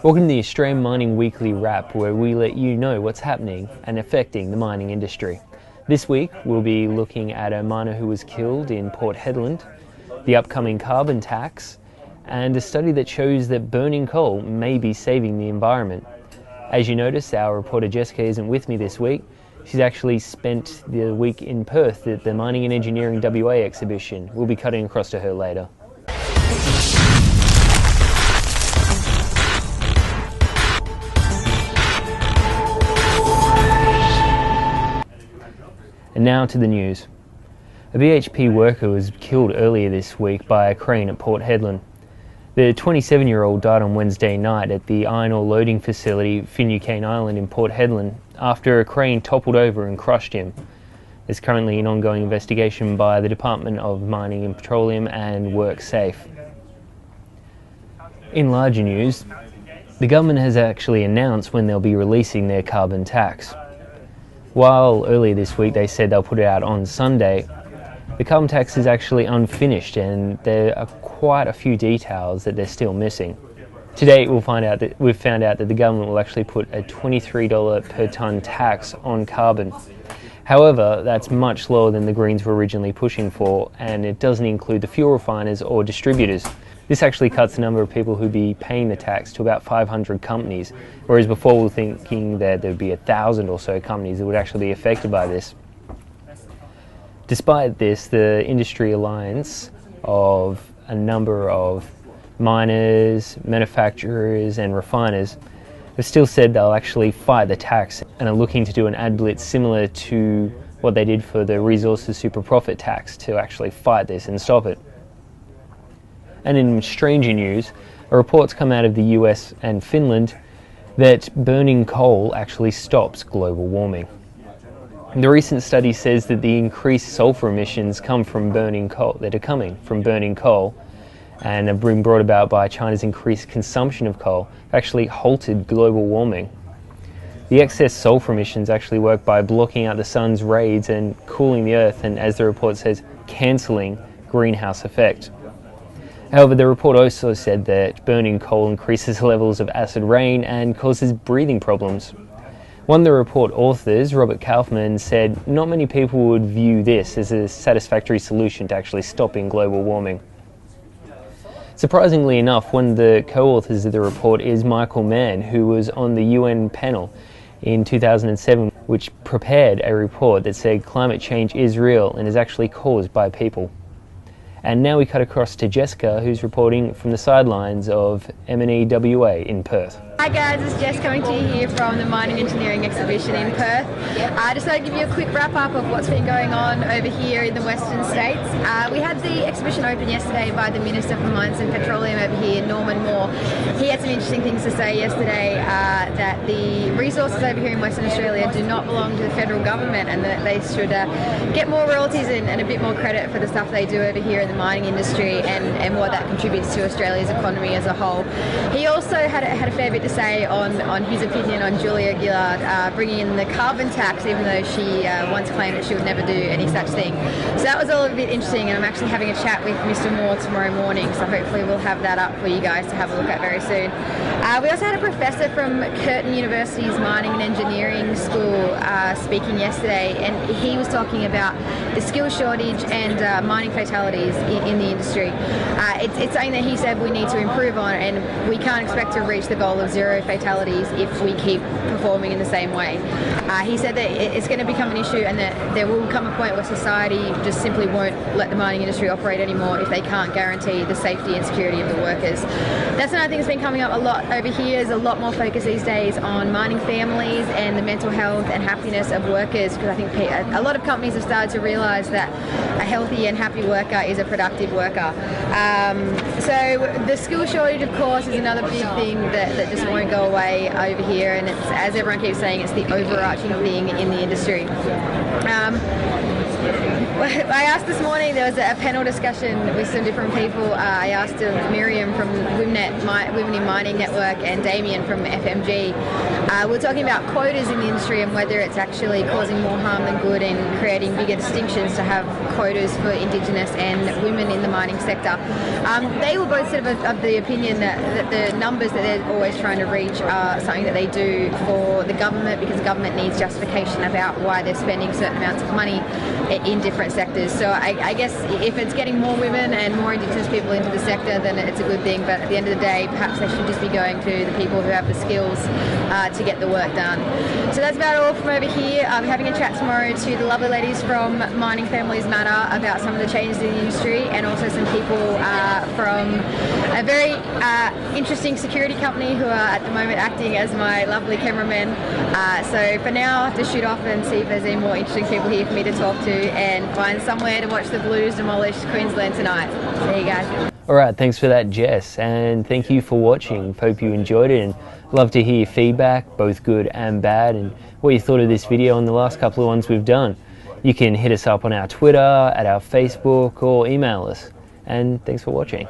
Welcome to the Australian Mining Weekly Wrap, where we let you know what's happening and affecting the mining industry. This week we'll be looking at a miner who was killed in Port Hedland, the upcoming carbon tax, and a study that shows that burning coal may be saving the environment. As you notice, our reporter Jessica isn't with me this week. She's actually spent the week in Perth at the Mining and Engineering WA exhibition. We'll be cutting across to her later. And now to the news. A BHP worker was killed earlier this week by a crane at Port Hedland. The 27-year-old died on Wednesday night at the iron ore loading facility Finucane Island in Port Hedland after a crane toppled over and crushed him. There's currently an ongoing investigation by the Department of Mining and Petroleum and WorkSafe. In larger news, the government has actually announced when they'll be releasing their carbon tax. While earlier this week they said they'll put it out on Sunday, the carbon tax is actually unfinished and there are quite a few details that they're still missing. Today we've found out that the government will actually put a $23 per tonne tax on carbon. However, that's much lower than the Greens were originally pushing for, and it doesn't include the fuel refiners or distributors. This actually cuts the number of people who'd be paying the tax to about 500 companies, whereas before we were thinking that there'd be 1,000 or so companies that would actually be affected by this. Despite this, the industry alliance of a number of miners, manufacturers and refiners have still said they'll actually fight the tax and are looking to do an ad blitz similar to what they did for the resources super profit tax to actually fight this and stop it. And in stranger news, a report's come out of the US and Finland that burning coal actually stops global warming. The recent study says that the increased sulfur emissions come from burning coal, and have been brought about by China's increased consumption of coal, actually halted global warming. The excess sulfur emissions actually work by blocking out the sun's rays and cooling the earth, and as the report says, cancelling greenhouse effect. However, the report also said that burning coal increases levels of acid rain and causes breathing problems. One of the report authors, Robert Kaufman, said not many people would view this as a satisfactory solution to actually stopping global warming. Surprisingly enough, one of the co-authors of the report is Michael Mann, who was on the UN panel in 2007, which prepared a report that said climate change is real and is actually caused by people. And now we cut across to Jessica, who's reporting from the sidelines of M&E WA in Perth. Hi guys, it's Jess coming to you here from the Mining Engineering exhibition in Perth. I just thought I'd give you a quick wrap up of what's been going on over here in the Western States. We had the exhibition open yesterday by the Minister for Mines and Petroleum over here, Norman Moore. He had some interesting things to say yesterday, that the resources over here in Western Australia do not belong to the federal government and that they should get more royalties and a bit more credit for the stuff they do over here in the mining industry and what that contributes to Australia's economy as a whole. He also had a fair bit to say on his opinion on Julia Gillard bringing in the carbon tax, even though she once claimed that she would never do any such thing. So that was all a bit interesting, and I'm actually having a chat with Mr. Moore tomorrow morning, so hopefully we'll have that up for you guys to have a look at very soon. We also had a professor from Curtin University's Mining and Engineering School speaking yesterday, and he was talking about the skill shortage and mining fatalities in the industry. It's something that he said we need to improve on, and we can't expect to reach the goal of zero fatalities if we keep performing in the same way. He said that it's going to become an issue and that there will come a point where society just simply won't let the mining industry operate anymore if they can't guarantee the safety and security of the workers. That's another thing that's been coming up a lot over here. There's a lot more focus these days on mining families and the mental health and happiness of workers, because I think a lot of companies have started to realise that a healthy and happy worker is a productive worker. So the skill shortage, of course, is another big thing that just won't go away over here, and it's, as everyone keeps saying, it's the overarching thing in the industry. I asked this morning, there was a panel discussion with some different people. I asked Miriam from Women in Mining Network and Damien from FMG. We're talking about quotas in the industry and whether it's actually causing more harm than good and creating bigger distinctions to have quotas for Indigenous and women in the mining sector. They were both sort of the opinion that the numbers that they're always trying to reach are something that they do for the government, because the government needs justification about why they're spending certain amounts of money in different sectors. So I guess if it's getting more women and more Indigenous people into the sector, then it's a good thing. But at the end of the day, perhaps they should just be going to the people who have the skills to get the work done. So that's about all from over here. I'm having a chat tomorrow to the lovely ladies from Mining Families Matter about some of the changes in the industry, and also some people from a very interesting security company who are at the moment acting as my lovely cameramen. So for now, I have to shoot off and see if there's any more interesting people here for me to talk to and find somewhere to watch the Blues demolish Queensland tonight. There you go. Alright, thanks for that, Jess, and thank you for watching. Hope you enjoyed it, and love to hear your feedback, both good and bad, and what you thought of this video and the last couple of ones we've done. You can hit us up on our Twitter, at our Facebook, or email us. And thanks for watching.